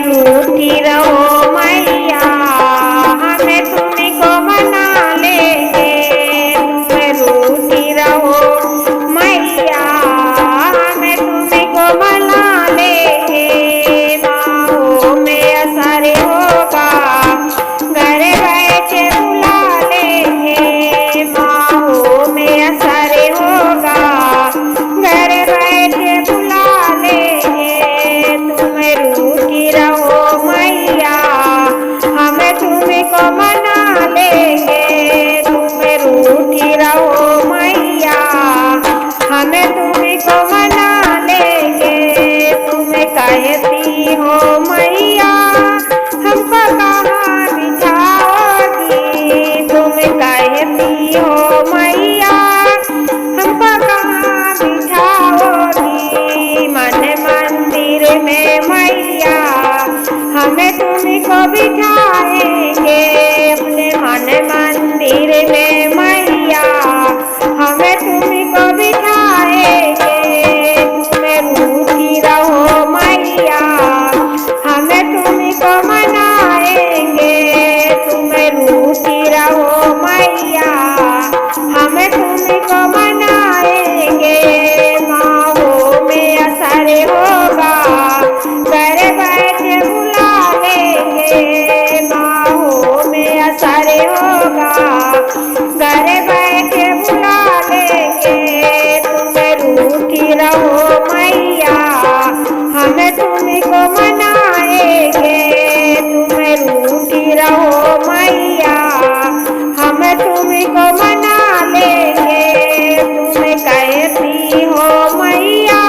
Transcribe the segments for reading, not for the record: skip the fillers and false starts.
रूठी रहो मैया, हमें तुमको मना लेंगे। तुम रूठी रहो मैया, हमें तुमको मना लेंगे। माओ में असर होगा, घर बैठे बुला लेंगे। माओ में असर होगा, घर बैठे बुला लेंगे। तुम रूठी रहो मैया, हमें तुमको मना लेंगे। तुम रूठी रहो मैया, हमें तुमको मना लेंगे। तुम कहती हो मैया, हमको कहाँ बिठाओगी। तुम कहती हो मैया, हमको कहाँ बिठाओगी। मन मंदिर में मैया, हमें तुमको बिठाएंगे। अपने मन मंदिर में मैया, हमें तुमको बिठाएंगे। तुम रूठी रहो मैया, हमें तुमको मनाएंगे। तुम रूठी रहो मैया, हमें तुमको मनाएंगे। माओ में असर होगा, घर बैठे बुला लेंगे। माओ में असर होगा, घर बैठे बुला लेंगे। तुम रूठी रहो मैया, हमें तुमको मनाएंगे। तुम रूठी रहो मैया, हमें तुमको मना लेंगे। तुम कहती हो मैया,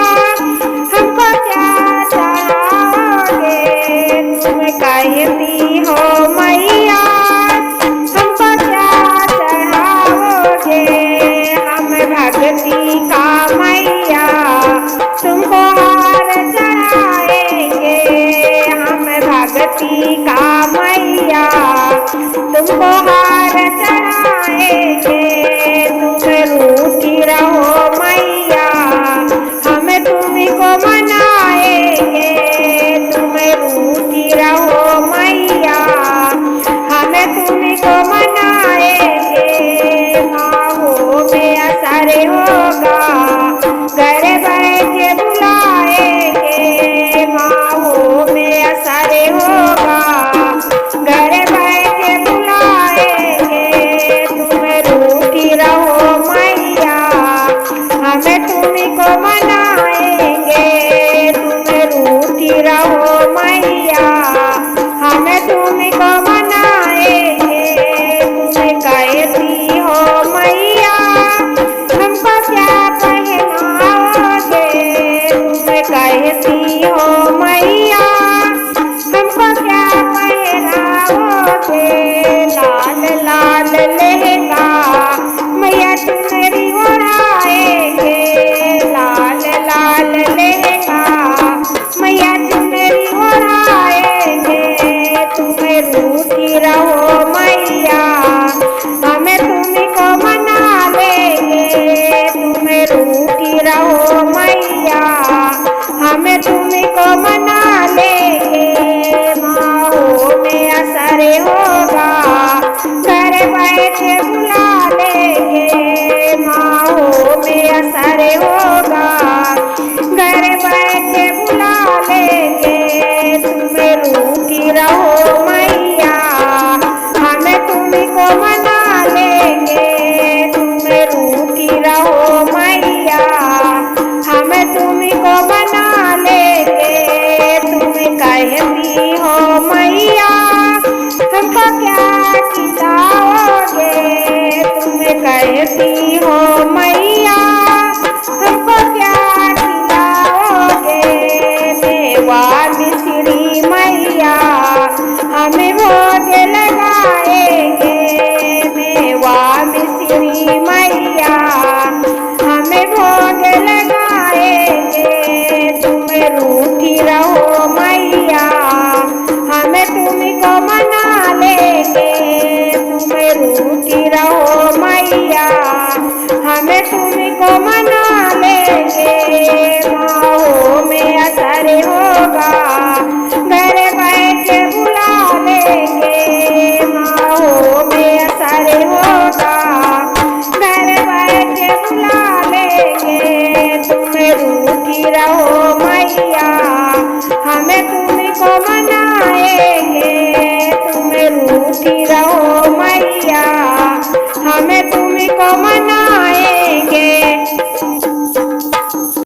हमको क्या चढ़ाओगे। तुम कहती हो मैया, हमको क्या चढ़ाओगे। हम भक्ति का मैया, तुमको हार चढ़ाएंगे। हम भक्ति का मैया, तुमको हार चढ़ाएंगे। तुम रूठी रहो मैया, हमें तुमको मनाएंगे। तुम रूठी रहो मैया, हमें तुमको मनाएंगे। माओ में असर होगा, घर बैठे बुलाएंगे। माओ में असर होगा, घर बैठे बुलाएंगे। तुम रूठी रहो मैया, हमें तुमको मनाएंगे। तुम रूठी रहो मैया, हमें तुमको मनाएंगे। तुम कहती हो मैया, हमको क्या पहनाओगे। तुम कहती हो मैया, हमको क्या पहनाओगे। लाल लाल लहंगा मैया चुनरी ओढ़ाएंगे। लाल लाल लहंगा मैया चुनरी ओढ़ाएंगे। तुम रूठी रहो मैया, हमें तुमको मना लेंगे। तुम रूठी रहो मैया, हमें तुमको मना लेंगे। माओ में असर होगा, घर बैठे बुला लेंगे। माओ में असर होगा, घर बैठे बुला लेंगे। तुम रूठी रहो मैया, हमें तुमको मना लेंगे। तुम रूठी रहो मैया, हमें तुमको मना लेंगे। तुम कहती हो मैया, हमको क्या खिलाओगे। तुम कहती हो मैया, हमको क्या खिलाओगे। मेवा मिश्री मैया, हमें भोग लगाएंगे। मेवा मिश्री मैया, हमें भोग लगाएंगे। तुम रूठी रहो मैया, हमें तुमको मना लेंगे। तुम रूठी रहो मैया, हमें तुमको मना लेंगे। माओ में असर होगा,